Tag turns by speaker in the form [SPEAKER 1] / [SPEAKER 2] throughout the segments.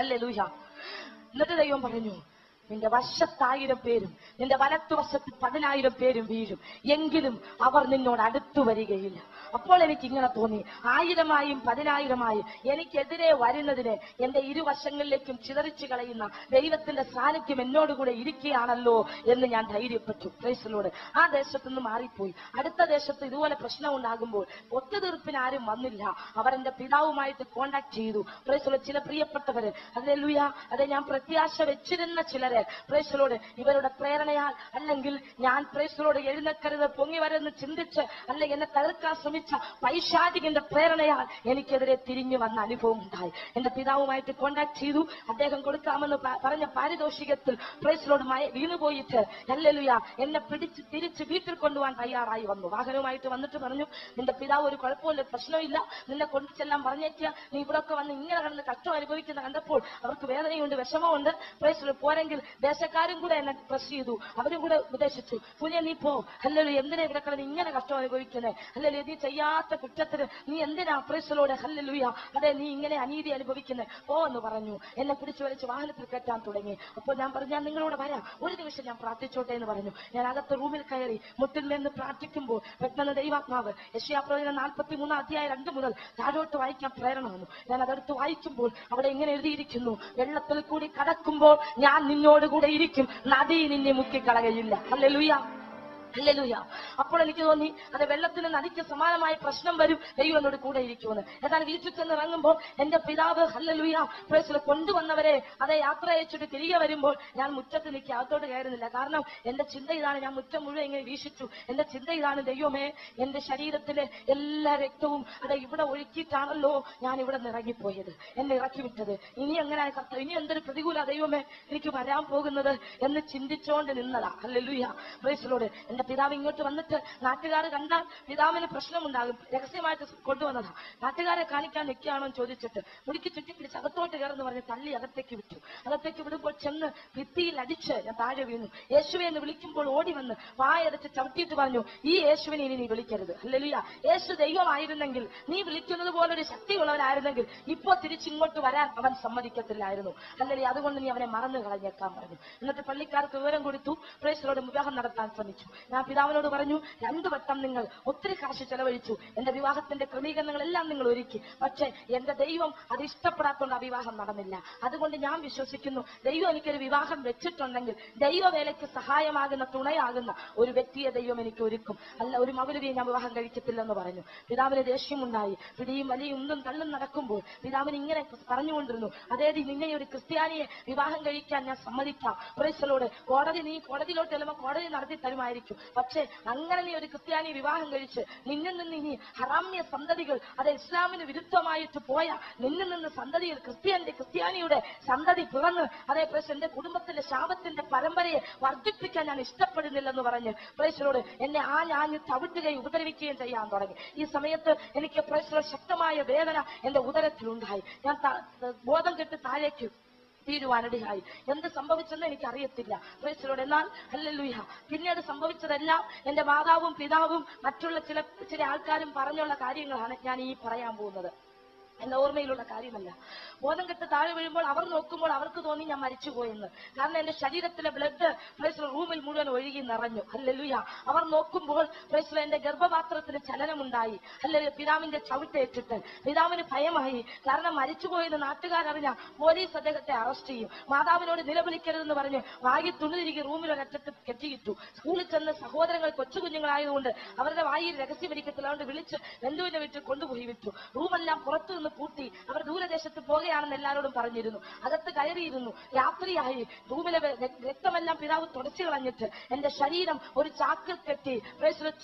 [SPEAKER 1] Hallelujah. എന്നിട്ട് ദൈവം പറഞ്ഞു, നിന്റെ വശത്ത് 1000 പേരും നിന്റെ വലത്തുവശത്ത് 10,000 പേരും വീഴും, എങ്കിലും അവർ നിന്നോട് അടുത്തു വരികയില്ല. അപ്പോൾ എനിക്ക് ഇങ്ങനെ തോന്നി, 1000-ആയും 10,000-ആയും എനിക്കെതിരെ വരുന്നതിനെ എന്റെ ഇരുവശങ്ങളിലേക്കും ചിതറിച്ചു കളയുന്ന ദൈവത്തിന്റെ സാന്നിധ്യം എന്നോടുകൂടെ ഇരിക്കുകയാണല്ലോ എന്ന് ഞാൻ ധൈര്യപ്പെട്ടു. Price the Lord. ആ ദേശത്ത് നിന്ന് മാറിപ്പോയി. അടുത്ത ദേശത്ത് ഇതുപോലെ പ്രശ്നം ഉണ്ടാകുമ്പോൾ ഒത്തുതീർപ്പിന് ആരും വന്നില്ല. അവർ എന്റെ പിതാവുമായിട്ട് കോണ്ടാക്ട് ചെയ്തു. Price the Lord. ചില പ്രിയപ്പെട്ടവര്, ഹല്ലേലൂയ, അതെ, ഞാൻ പ്രത്യാശ വെച്ചിരുന്ന ചിലരെ പ്രൈസ് ദി ലോർഡ് ഇവരുടെ പ്രേരണയാൽ, അല്ലെങ്കിൽ ഞാൻ പ്രൈസ് ദി ലോർഡ് എഴുന്നേൽക്കരുത്, പൊങ്ങി വരെന്ന് ചിന്തിച്ച്, അല്ലെങ്കിൽ എന്നെ തകർക്കാൻ ശ്രമിച്ച പൈശാചികന്റെ പ്രേരണയാൽ എനിക്കെതിരെ തിരിഞ്ഞു വന്ന അനുഭവം ഉണ്ടായി. എന്റെ പിതാവുമായിട്ട് കോണ്ടാക്ട് ചെയ്തു. അദ്ദേഹം കൊടുക്കാമെന്ന് പറഞ്ഞ പാരിതോഷികത്തിൽ പ്രൈസ് ദി ലോർഡ് വീണുപോയിട്ട്, ഹല്ലേലൂയ, എന്നെ പിടിച്ച് തിരിച്ച് വീട്ടിൽ കൊണ്ടുപോകാൻ തയ്യാറായി വന്നു. വാഹനവുമായിട്ട് വന്നിട്ട് പറഞ്ഞു, നിന്റെ പിതാവ് ഒരു കുഴപ്പമില്ല, പ്രശ്നമില്ല, നിന്നെ കൊണ്ടു ചെല്ലാൻ പറഞ്ഞേക്കുക, നീ ഇവിടെയൊക്കെ വന്ന് ഇങ്ങനെ കണ്ട് കഷ്ടം അനുഭവിക്കുന്ന കണ്ടപ്പോൾ അവർക്ക് വേദനയുണ്ട്, വിഷമമുണ്ട്. Praise the lord. പോരെങ്കിൽ ദേശക്കാരും കൂടെ എന്നെ പ്രസ് ചെയ്തു, അവരും കൂടെ ഉപദേശിച്ചു, കുഞ്ഞെ നീ പോ, ഹല്ലേലൂയ, എന്തിനാ ഇവിടെ കിടന്ന് ഇങ്ങനെ കഷ്ടം അനുഭവിക്കുന്നത്, ഹല്ലേലൂയ, നീ ചെയ്യാത്ത കുറ്റത്തിന് നീ എന്തിനാ പ്രൈസ് ദി ലോർഡ്, ഹല്ലേലൂയ, അതെ, നീ ഇങ്ങനെ അനീതി അനുഭവിക്കുന്നത്, പോ എന്ന് പറഞ്ഞു. എന്നെ പിടിച്ചു വലിച്ച് വാഹനത്തിൽ കയറ്റാൻ തുടങ്ങി. അപ്പോൾ ഞാൻ പറഞ്ഞു, ഞാൻ നിങ്ങളോട് വരാം, ഒരു നിമിഷം ഞാൻ പ്രാർത്ഥിച്ചോട്ടെ എന്ന് പറഞ്ഞു. ഞാൻ അകത്ത് റൂമിൽ കയറി മുട്ടിന്മേന്ന് പ്രാർത്ഥിക്കുമ്പോൾ പെട്ടെന്ന് ദൈവാത്മാവ് യെശയ്യാപ്രവചനം 43:2 മുതൽ താഴോട്ട് വായിക്കാൻ പ്രേരണ വന്നു. ഞാൻ അതെടുത്ത് വായിക്കുമ്പോൾ അവിടെ ഇങ്ങനെ എഴുതിയിരിക്കുന്നു, വെള്ളത്തിൽ കൂടി കടക്കുമ്പോൾ ഞാൻ നിന്നോട് കൂടെ ഇരിക്കും, നദി നിന്നെ മുക്കിക്കളകയില്ല. Hallelujah, hallelujah. അപ്പോൾ എനിക്ക് തോന്നി, അത് വെള്ളത്തിന് നദിക്ക് സമാനമായ പ്രശ്നം വരും, ദൈവം എന്നോട് കൂടെ ഇരിക്കുമെന്ന്. എന്നാൽ വീട്ടിൽ ചെന്ന് ഇറങ്ങുമ്പോൾ എന്റെ പിതാവ്, ഹല്ലേലൂയ, പ്രൈസ് കൊണ്ടുവന്നവരെ അതെ യാത്ര അയച്ചിട്ട് തിരികെ വരുമ്പോൾ ഞാൻ മുറ്റത്ത് നിൽക്കുക, അകത്തോട്ട് കയറുന്നില്ല. കാരണം എന്റെ ചിന്ത ഇതാണ്, ഞാൻ മുറ്റം മുഴുവൻ ഇങ്ങനെ വീക്ഷിച്ചു. എന്റെ ചിന്ത ഇതാണ്, ദൈവമേ, എന്റെ ശരീരത്തിലെ എല്ലാ രക്തവും അതെ ഇവിടെ ഒഴുക്കിയിട്ടാണല്ലോ ഞാൻ ഇവിടെ നിന്ന് ഇറങ്ങിപ്പോയത്, എന്നെ ഇറക്കി വിട്ടത്. ഇനി എങ്ങനെ കർത്താവ്, ഇനി എന്തൊരു പ്രതികൂല ദൈവമേ എനിക്ക് വരാൻ പോകുന്നത് എന്ന് ചിന്തിച്ചോണ്ട് നിന്നതാ. Hallelujah, price the Lord. എന്റെ പിതാവ് ഇങ്ങോട്ട് വന്നിട്ട് നാട്ടുകാർ കണ്ടാൽ പിതാവിന് പ്രശ്നമുണ്ടാകും, രഹസ്യമായിട്ട് കൊണ്ടുവന്നതാ. നാട്ടുകാരെ കാണിക്കാൻ നിൽക്കുകയാണോ എന്ന് ചോദിച്ചിട്ട് മുടിക്ക് ചുറ്റിപ്പിടിച്ച് അകത്തോട്ട് കയറുന്നു പറഞ്ഞ് തള്ളി അകത്തേക്ക് വിട്ടു. അകത്തേക്ക് വിടുമ്പോൾ ചെന്ന് ഭിത്തിയിൽ അടിച്ച് ഞാൻ താഴെ വീണു. യേശുവെ എന്ന് വിളിക്കുമ്പോൾ ഓടി വന്ന് വായടച്ച് ചവിട്ടിയിട്ട് പറഞ്ഞു, ഈ യേശുവിനെ ഇനി നീ വിളിക്കരുത്. ഹല്ലേലൂയ. യേശു ദൈവമായിരുന്നെങ്കിൽ, നീ വിളിക്കുന്നത് പോലൊരു ശക്തിയുള്ളവനായിരുന്നെങ്കിൽ ഇപ്പോൾ തിരിച്ചിങ്ങോട്ട് വരാൻ അവൻ സമ്മതിക്കത്തില്ലായിരുന്നു. ഹല്ലേലൂയ. അതുകൊണ്ട് നീ അവനെ മറന്നു കളഞ്ഞേക്കാൻ പറഞ്ഞു. എന്നിട്ട് പള്ളിക്കാർക്ക് വിവരം കൊടുത്തു. Price the Lord. വിവാഹം നടത്താൻ ശ്രമിച്ചു. ഞാൻ പിതാവിനോട് പറഞ്ഞു, 2 വട്ടം നിങ്ങൾ ഒത്തിരി കാശ് ചെലവഴിച്ചു, എന്റെ വിവാഹത്തിന്റെ ക്രമീകരണങ്ങളെല്ലാം നിങ്ങൾ ഒരുക്കി, പക്ഷെ എന്റെ ദൈവം അത് ഇഷ്ടപ്പെടാത്തതുകൊണ്ട് ആ വിവാഹം നടന്നില്ല. അതുകൊണ്ട് ഞാൻ വിശ്വസിക്കുന്നു, ദൈവം എനിക്കൊരു വിവാഹം വെച്ചിട്ടുണ്ടെങ്കിൽ ദൈവവേലയ്ക്ക് സഹായമാകുന്ന, തുണയാകുന്ന ഒരു വ്യക്തിയെ ദൈവം എനിക്ക് ഒരുക്കും, അല്ല ഒരു മൗലവിയെ ഞാൻ വിവാഹം കഴിക്കത്തില്ലെന്ന് പറഞ്ഞു. പിതാവിന് ദേഷ്യമുണ്ടായി. പിടിയും വലിയും ഉന്തും തള്ളും നടക്കുമ്പോൾ പിതാവിന് ഇങ്ങനെ പറഞ്ഞുകൊണ്ടിരുന്നു, അതായത് നിന്നെ ഒരു ക്രിസ്ത്യാനിയെ വിവാഹം കഴിക്കാൻ ഞാൻ സമ്മതിക്കാം, പ്രൈസ് ദി ലോർഡ്, നീ കോടതിയിലോട്ട് ചെല്ലുമ്പോൾ കോടതി നടത്തി തരുമായിരിക്കും, പക്ഷെ അങ്ങനെ നീ ഒരു ക്രിസ്ത്യാനി വിവാഹം കഴിച്ച് നിന്നിൽ നിന്ന് ഇനി ഹറാമ്യ സന്തതികൾ, അത് ഇസ്ലാമിന് വിരുദ്ധമായിട്ട് പോയ നിന്നിൽ നിന്ന് സന്തതിയിൽ ക്രിസ്ത്യാനിയുടെ സന്തതി പിറന്ന് അതേ പ്രൈസ് എന്റെ കുടുംബത്തിന്റെ ശാപത്തിന്റെ പരമ്പരയെ വർദ്ധിപ്പിക്കാൻ ഞാൻ ഇഷ്ടപ്പെടുന്നില്ലെന്ന് പറഞ്ഞ് പ്രൈസ് ദി ലോർഡ് എന്നെ ആഞ്ഞ് ചവിട്ടുകയും ഉപദ്രവിക്കുകയും ചെയ്യാൻ തുടങ്ങി. ഈ സമയത്ത് എനിക്ക് പ്രൈസ് ദി ലോർഡ് ശക്തമായ വേദന എന്റെ ഉദരത്തിലുണ്ടായി. ഞാൻ ബോധം കെട്ട് താഴേക്ക് തീരുവാനിടയായി. എന്ത് സംഭവിച്ചെന്ന് എനിക്ക് അറിയത്തില്ല. Price the Lord. എന്നാൽ ഹല്ലേലൂയ, പിന്നീട് സംഭവിച്ചതെല്ലാം എന്റെ മാതാവും പിതാവും മറ്റുള്ള ചില ആൾക്കാരും പറഞ്ഞുള്ള കാര്യങ്ങളാണ് ഞാൻ ഈ പറയാൻ പോകുന്നത്. എന്റെ ഓർമ്മയിലുള്ള കാര്യമല്ല. ബോധം കെട്ട് താഴെ വീഴുമ്പോൾ അവർ നോക്കുമ്പോൾ അവർക്ക് തോന്നി ഞാൻ മരിച്ചുപോയെന്ന്. കാരണം എന്റെ ശരീരത്തിലെ ബ്ലഡ് പ്രൈസ് റൂമിൽ മുഴുവൻ ഒഴുകി നിറഞ്ഞു. ഹല്ലേലൂയ. അവർ നോക്കുമ്പോൾ പ്രൈസ് എന്റെ ഗർഭപാത്രത്തിന് ചലനമുണ്ടായി. ഹല്ലേലൂയ. പിതാവിന്റെ ചവിട്ടേറ്റിട്ട് പിതാവിന് ഭയമായി. കാരണം മരിച്ചുപോയെന്ന് നാട്ടുകാരറിഞ്ഞ പോലീസ് അദ്ദേഹത്തെ അറസ്റ്റ് ചെയ്യും. മാതാവിനോട് നിലവിളിക്കരുതെന്ന് പറഞ്ഞ് വായി തുണിതിരികെ റൂമിൽ ഒരറ്റത്ത് കെട്ടിയിട്ടു. സ്കൂളിൽ ചെന്ന് സഹോദരങ്ങൾ കൊച്ചുകുഞ്ഞുങ്ങളായതുകൊണ്ട് അവരുടെ വായിൽ രഹസ്യമരിക്കത്തില്ല, അതുകൊണ്ട് വിളിച്ച് ബന്ധുവിന്റെ വീട്ടിൽ കൊണ്ടുപോയി വിട്ടു. റൂമെല്ലാം പുറത്തു നിന്ന് പൂട്ടി. അവർ ദൂരദേശത്ത് പോകുകയാണെന്ന് എല്ലാവരോടും പറഞ്ഞിരുന്നു. അകത്ത് കയറിയിരുന്നു. രാത്രിയായി. റൂമിലെ രക്തമെല്ലാം പിതാവ് തുടച്ചു കളഞ്ഞിട്ട് എന്റെ ശരീരം ഒരു ചാക്കിൽ കെട്ടി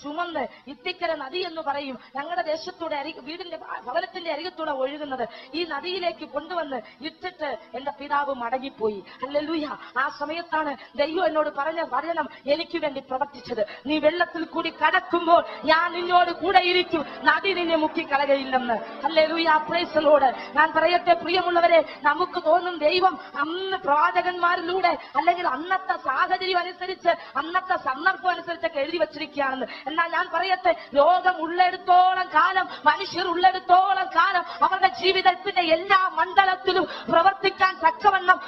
[SPEAKER 1] ചുമന്ന് ഇത്തിക്കര നദി എന്ന് പറയും, ഞങ്ങളുടെ ദേശത്തൂടെ വീടിന്റെ ഭവനത്തിന്റെ അരികത്തൂടെ ഒഴുകുന്നത്, ഈ നദിയിലേക്ക് കൊണ്ടുവന്ന് ഇട്ടിട്ട് എന്റെ പിതാവ് മടങ്ങിപ്പോയി. ഹല്ലേലൂയ. ആ സമയത്താണ് ദൈവം എന്നോട് പറഞ്ഞ വചനം എനിക്ക് വേണ്ടി പ്രവർത്തിച്ചത്. നീ വെള്ളത്തിൽ കൂടി കടക്കുമ്പോൾ ഞാൻ നിന്നോട് കൂടെ ഇരിക്കും, നദി നിന്നെ മുക്കിക്കളകയില്ലെന്ന്. ഹല്ലേലൂയ. Price the Lord. ഞാൻ പറയട്ടെ പ്രിയമുള്ളവരെ, നമുക്ക് തോന്നും ദൈവം അന്ന് പ്രവാചകന്മാരിലൂടെ അല്ലെങ്കിൽ അന്നത്തെ സാഹചര്യം അനുസരിച്ച് അന്നത്തെ സന്ദർഭം അനുസരിച്ചൊക്കെ എഴുതി വച്ചിരിക്കുകയാണെന്ന്. എന്നാൽ ഞാൻ പറയട്ടെ, ലോകം ഉള്ളിടത്തോളം കാലം, മനുഷ്യർ ഉള്ളിടത്തോളം കാലം അവരുടെ ജീവിതത്തിന്റെ എല്ലാ മണ്ഡലത്തിലും പ്രവർത്തിക്കാൻ തക്കവണ്ണം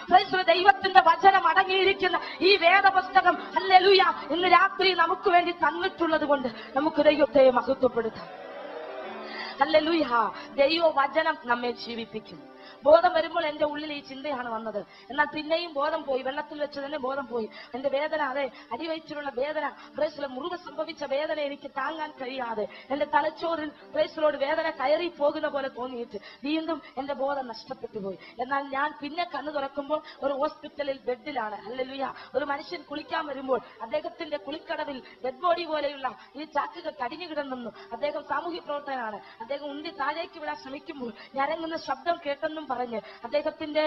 [SPEAKER 1] ദൈവത്തിന്റെ വചനം അടങ്ങിയിരിക്കുന്ന ഈ വേദപുസ്തകം ഹല്ലേലൂയ ഇന്ന് രാത്രി നമുക്ക് വേണ്ടി തന്നിട്ടുള്ളത് കൊണ്ട് നമുക്ക് ദൈവത്തെ മഹത്വപ്പെടുത്താം. ഹല്ലേലൂയ. ദൈവവചനം നമ്മെ ജീവിപ്പിക്കും. ബോധം വരുമ്പോൾ എന്റെ ഉള്ളിൽ ഈ ചിന്തയാണ് വന്നത്. എന്നാൽ പിന്നെയും ബോധം പോയി, വെള്ളത്തിൽ വെച്ച് തന്നെ ബോധം പോയി. എന്റെ വേദന, അതെ അടിവയറ്റിലുള്ള വേദന, മുറിവ് സംഭവിച്ച വേദന എനിക്ക് താങ്ങാൻ കഴിയാതെ എന്റെ തലച്ചോറിൽ വേദന കയറി പോകുന്ന പോലെ തോന്നിയിട്ട് വീണ്ടും എന്റെ ബോധം നഷ്ടപ്പെട്ടു പോയി. എന്നാൽ ഞാൻ പിന്നെ കണ്ണു തുറക്കുമ്പോൾ ഒരു ഹോസ്പിറ്റലിൽ ബെഡിലാണ്. ഹല്ലേലൂയ. ഒരു മനുഷ്യൻ കുളിക്കാൻ വരുമ്പോൾ അദ്ദേഹത്തിന്റെ കുളിക്കടവിൽ ഡെഡ് ബോഡി പോലെയുള്ള ഈ ചാക്കുകൾ കടിഞ്ഞു കിടന്നു. അദ്ദേഹം സാമൂഹ്യ പ്രവർത്തകനാണ്. അദ്ദേഹം ഉന്തി താഴേക്ക് വിടാൻ ശ്രമിക്കുമ്പോൾ ഞരങ്ങുന്ന ശബ്ദം കേട്ടെന്നും പറഞ്ഞ് അദ്ദേഹത്തിന്റെ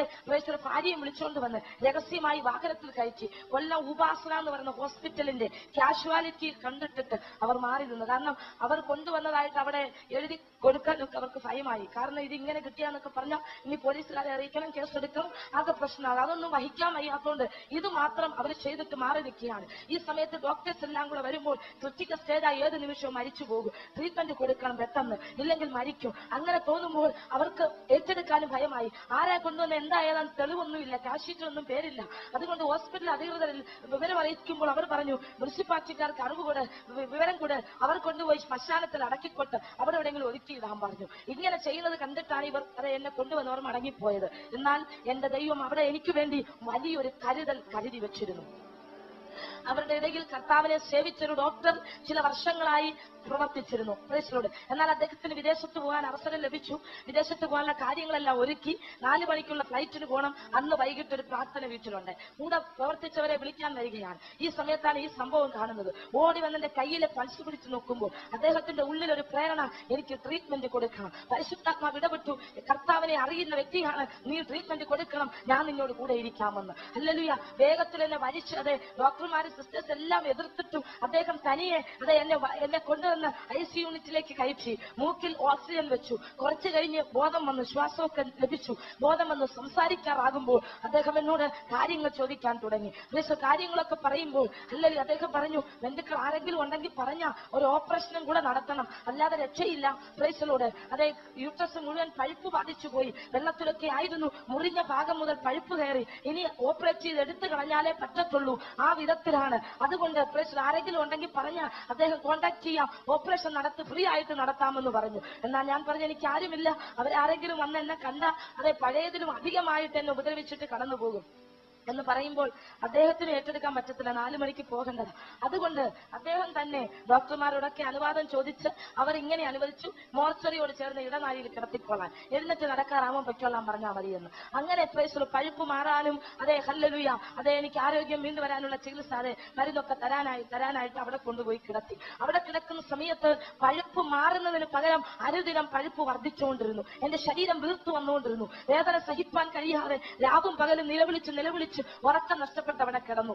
[SPEAKER 1] ഭാര്യയെ വിളിച്ചുകൊണ്ട് വന്ന് രഹസ്യമായി വാഹനത്തിൽ കയറ്റി കൊല്ലം ഉപാസന എന്ന് പറയുന്ന ഹോസ്പിറ്റലിന്റെ കാഷ്വാലിറ്റി കണ്ടിട്ടിട്ട് അവർ മാറി നിന്നു. കാരണം അവർ കൊണ്ടുവന്നതായിട്ട് അവിടെ എഴുതി കൊടുക്കാനൊക്കെ അവർക്ക് ഭയമായി. കാരണം ഇതിങ്ങനെ കിട്ടിയാന്നൊക്കെ പറഞ്ഞാൽ ഇനി പോലീസുകാരെ അറിയിക്കണം, കേസെടുക്കണം, അതൊക്കെ പ്രശ്നമാണ്. അതൊന്നും വഹിക്കാൻ വയ്യാത്തതുകൊണ്ട് ഇത് മാത്രം അവർ ചെയ്തിട്ട് മാറി നിൽക്കുകയാണ്. ഈ സമയത്ത് ഡോക്ടേഴ്സ് എല്ലാം കൂടെ വരുമ്പോൾ ക്രിട്ടിക്കൽ സ്റ്റേജായി ഏത് നിമിഷവും മരിച്ചു പോകും, ട്രീറ്റ്മെന്റ് കൊടുക്കണം പെട്ടെന്ന്, ഇല്ലെങ്കിൽ മരിക്കും. അങ്ങനെ തോന്നുമ്പോൾ അവർക്ക് ഏറ്റെടുക്കാനും ഭയമായി. ആരെ കൊണ്ടുവന്ന് എന്തായാലും തെളിവൊന്നുമില്ല, ക്യാഷ് ഷീറ്റിലൊന്നും പേരില്ല. അതുകൊണ്ട് ഹോസ്പിറ്റൽ അധികൃതരിൽ വിവരം അറിയിക്കുമ്പോൾ അവർ പറഞ്ഞു, മുനിസിപ്പാലിറ്റിക്കാർക്ക് വിവരം കൂടെ അവർ കൊണ്ടുപോയി ശ്മശാനത്തിൽ അടക്കിക്കൊട്ട് അവിടെ എവിടെയെങ്കിലും ഒതുക്കിയിടാൻ പറഞ്ഞു. ഇങ്ങനെ ചെയ്യുന്നത് കണ്ടിട്ടാണ് ഇവർ എന്നെ കൊണ്ടുവന്നവർ മടങ്ങിപ്പോയത്. എന്നാൽ എന്റെ ദൈവം അവിടെ എനിക്ക് വേണ്ടി വലിയൊരു കരുതൽ കരുതി വെച്ചിരുന്നു. അവരുടെ ഇടയിൽ കർത്താവിനെ സേവിച്ചൊരു ഡോക്ടർ ചില വർഷങ്ങളായി പ്രവർത്തിച്ചിരുന്നു. എന്നാൽ അദ്ദേഹത്തിന് വിദേശത്ത് പോകാൻ അവസരം ലഭിച്ചു. വിദേശത്ത് പോകാനുള്ള കാര്യങ്ങളെല്ലാം ഒരുക്കി 4 മണിക്കുള്ള ഫ്ലൈറ്റിന് പോകണം. അന്ന് വൈകിട്ട് ഒരു പ്രാർത്ഥന വീട്ടിലുണ്ട്. കൂടെ പ്രവർത്തിച്ചവരെ വിളിക്കാൻ വരികയാണ്. ഈ സമയത്താണ് ഈ സംഭവം കാണുന്നത്. ഓടി വന്നെന്റെ കയ്യിലെ പൾസ് പിടിച്ച് നോക്കുമ്പോൾ അദ്ദേഹത്തിന്റെ ഉള്ളിൽ ഒരു പ്രേരണ, എനിക്ക് ട്രീറ്റ്മെന്റ് കൊടുക്കണം. പരിശുദ്ധാത്മാവ് ഇടപെട്ടു, കർത്താവിനെ അറിയുന്ന വ്യക്തിയാണ്, നീ ട്രീറ്റ്മെന്റ് കൊടുക്കണം, ഞാൻ നിന്നോട് കൂടെ ഇരിക്കാമെന്ന്. ഹല്ലേലൂയ. വേഗത്തിൽ എന്നെ വലിച്ച് ഡോക്ടർമാരും സിസ്റ്റേഴ്സ് എല്ലാം എതിർത്തിട്ടും അദ്ദേഹം തനിയെ എന്നെ കൊണ്ടുവന്ന് ICU യൂണിറ്റിലേക്ക് കയറ്റി. മൂക്കിൽ ഓക്സിജൻ വെച്ചു. കുറച്ചു കഴിഞ്ഞ് ബോധം വന്നു, ശ്വാസമൊക്കെ ലഭിച്ചു. ബോധം വന്ന് സംസാരിക്കാറാകുമ്പോൾ അദ്ദേഹം എന്നോട് കാര്യങ്ങൾ ചോദിക്കാൻ തുടങ്ങി. കാര്യങ്ങളൊക്കെ പറയുമ്പോൾ അല്ലെങ്കിൽ അദ്ദേഹം പറഞ്ഞു, ബന്ധുക്കൾ ആരെങ്കിലും ഉണ്ടെങ്കിൽ പറഞ്ഞ ഒരു ഓപ്പറേഷനും കൂടെ നടത്തണം, അല്ലാതെ രക്ഷയില്ല. പ്രൈസലോട് അതെ യൂട്രസ് മുഴുവൻ പഴുപ്പ് ബാധിച്ചു പോയി. വെള്ളത്തിലൊക്കെ ആയിരുന്നു. മുറിഞ്ഞ ഭാഗം മുതൽ പഴുപ്പ് കയറി. ഇനി ഓപ്പറേറ്റ് ചെയ്ത് എടുത്തു കളഞ്ഞാലേ പറ്റത്തുള്ളൂ. ആ വിധത്തിലാണ്. അതുകൊണ്ട് ആരെങ്കിലും ഉണ്ടെങ്കിൽ പറഞ്ഞ അദ്ദേഹം കോണ്ടാക്ട് ചെയ്യാം, ഓപ്പറേഷൻ നടത്തി ഫ്രീ ആയിട്ട് നടത്താമെന്ന് പറഞ്ഞു. എന്നാൽ ഞാൻ പറഞ്ഞു, എനിക്ക് ആരുമില്ല, അവരാരെങ്കിലും വന്ന് എന്നെ കണ്ട പഴയതിലും അധികമായിട്ട് എന്നെ ഉപദ്രവിച്ചിട്ട് കടന്നു പോകും എന്ന് പറയുമ്പോൾ അദ്ദേഹത്തിന് ഏറ്റെടുക്കാൻ പറ്റത്തില്ല. 4 മണിക്ക് പോകേണ്ടത്. അതുകൊണ്ട് അദ്ദേഹം തന്നെ ഡോക്ടർമാരോടൊക്കെ അനുവാദം ചോദിച്ച് അവർ ഇങ്ങനെ അനുവദിച്ചു, മോർച്ചറിയോട് ചേർന്ന് ഇടനാഴിയിൽ കിടത്തിക്കൊള്ളാൻ, എഴുന്നേറ്റ് നടക്കാറാവാൻ പറ്റോളാൻ പറഞ്ഞാൽ മതിയെന്ന്. അങ്ങനെ പഴുപ്പ് മാറാനും ഹല്ലേലൂയ എനിക്ക് ആരോഗ്യം വീണ്ടും വരാനുള്ള ചികിത്സ മരുന്നൊക്കെ തരാനായിട്ട് അവിടെ കൊണ്ടുപോയി കിടത്തി. അവിടെ കിടക്കുന്ന സമയത്ത് പഴുപ്പ് മാറുന്നതിന് പകരം അനുദിനം പഴുപ്പ് വർദ്ധിച്ചുകൊണ്ടിരുന്നു. എന്റെ ശരീരം വീർത്തു വന്നുകൊണ്ടിരുന്നു. വേദന സഹിപ്പാൻ കഴിയാതെ രാവും പകലും നിലവിളിച്ച് ഉറക്കം നഷ്ടപ്പെട്ടവനെ കിടന്നു.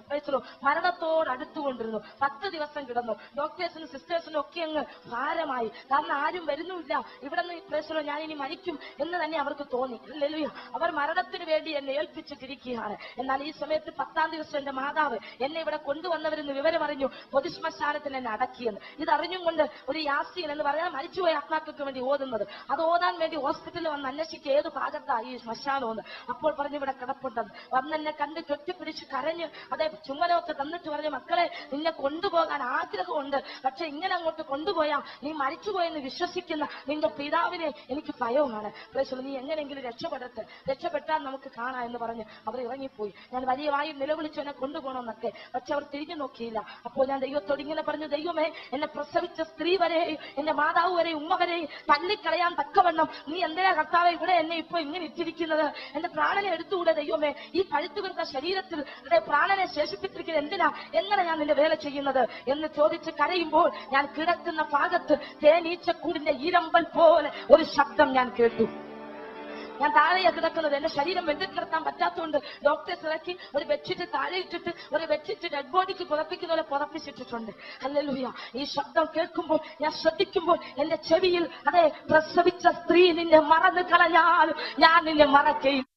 [SPEAKER 1] മരണത്തോട് അടുത്തുകൊണ്ടിരുന്നു. 10 ദിവസം കിടന്നു. ഡോക്ടേഴ്സിനും സിസ്റ്റേഴ്സിനും ഒക്കെ അങ്ങ് ഭാരമായി. കാരണം ആരും വരുന്നുമില്ല. ഇവിടെ നിന്ന് ഞാൻ ഇനി മരിക്കും എന്ന് തന്നെ അവർക്ക് തോന്നി. ഹല്ലേലൂയ. അവർ മരണത്തിന് വേണ്ടി എന്നെ ഏൽപ്പിച്ചിട്ടിരിക്കുകയാണ്. എന്നാൽ ഈ സമയത്ത് 10ാം ദിവസം എന്റെ മാതാവ് എന്നെ ഇവിടെ കൊണ്ടുവന്നവരെന്ന് വിവരം അറിഞ്ഞു. പൊതുശ്മശാനത്തിൽ എന്നെ അടക്കിയെന്ന്. ഇതറിഞ്ഞും കൊണ്ട് ഒരു യാസീൻ എന്ന് പറയാൻ മരിച്ചുപോയ ആത്മാക്കൾക്ക് വേണ്ടി ഓതുന്നത്, അത് ഓതാൻ വേണ്ടി ഹോസ്പിറ്റലിൽ വന്ന് അന്വേഷിക്കുക ഏത് ഭാഗത്താ ഈ ശ്മശാനമെന്ന്. അപ്പോൾ പറഞ്ഞു ഇവിടെ കിടപ്പുണ്ടെന്ന്. വന്നെന്നെ കണ്ട് കെട്ടിപ്പിടിച്ച് കരഞ്ഞ് ചുമലൊക്കെ തന്നിട്ട് പറഞ്ഞു, മക്കളെ നിന്നെ കൊണ്ടുപോകാൻ ആഗ്രഹമുണ്ട്, പക്ഷെ ഇങ്ങനെ അങ്ങോട്ട് കൊണ്ടുപോയാൽ നീ മരിച്ചുപോയെന്ന് വിശ്വസിക്കുന്ന നിന്റെ പിതാവിനെ എനിക്ക് ഭയവുമാണ്. നീ എങ്ങനെയെങ്കിലും രക്ഷപ്പെട്ടാൽ നമുക്ക് കാണാം എന്ന് പറഞ്ഞ് അവർ ഇറങ്ങിപ്പോയി. ഞാൻ വലിയ വായിൽ നിലവിളിച്ചു എന്നെ കൊണ്ടുപോകണമെന്നൊക്കെ. പക്ഷെ അവർ തിരിഞ്ഞു നോക്കിയില്ല. അപ്പോൾ ഞാൻ ദൈവത്തോട് ഇങ്ങനെ പറഞ്ഞു, ദൈവമേ എന്നെ പ്രസവിച്ച സ്ത്രീ വരെ, എന്റെ മാതാവ് വരെ, ഉമ്മ വരെ തള്ളിക്കളയാൻ തക്കവണ്ണം നീ എന്തിനാ കർത്താവെ ഇവിടെ എന്നെ ഇപ്പൊ ഇങ്ങനെ ഇട്ടിരിക്കുന്നത്? എന്റെ പ്രാണനെ എടുത്തുകൂടെ ദൈവമേ? ഈ പഴുത്തുകൾക്ക് ശരീരത്തിൽ പ്രാണനെ ശേഷിപ്പിച്ചിരിക്കുന്നത് എന്തിനാ? എങ്ങനെ ഞാൻ നിന്റെ വേല ചെയ്യുന്നത് എന്ന് ചോദിച്ച് കരയുമ്പോൾ ഞാൻ കിടക്കുന്ന ഭാഗത്ത് തേനീച്ചക്കൂടിന്റെ ഇരമ്പൽ പോലെ ഒരു ശബ്ദം ഞാൻ കേട്ടു. ഞാൻ താഴെയാ കിടക്കുന്നത്. എന്റെ ശരീരം വെന്തിൽ കിടത്താൻ പറ്റാത്തതുകൊണ്ട് ഡോക്ടേഴ്സ് ഇറക്കി ഒരു ബെഡ്ഷീറ്റ് താഴെ ഇട്ടിട്ട് ഒരു ബെഡ്ഷീറ്റ് ഡെഡ് ബോഡിക്ക് പുറപ്പിക്കുന്ന പോലെ പുറപ്പിച്ചിട്ടിട്ടുണ്ട്. ഹല്ലേലൂയ. ഈ ശബ്ദം കേൾക്കുമ്പോൾ, ഞാൻ ശ്രദ്ധിക്കുമ്പോൾ എന്റെ ചെവിയിൽ, അതെ, പ്രസവിച്ച സ്ത്രീ നിന്നെ മറന്നു കളഞ്ഞാലും ഞാൻ നിന്നെ മറക്കയില്ല.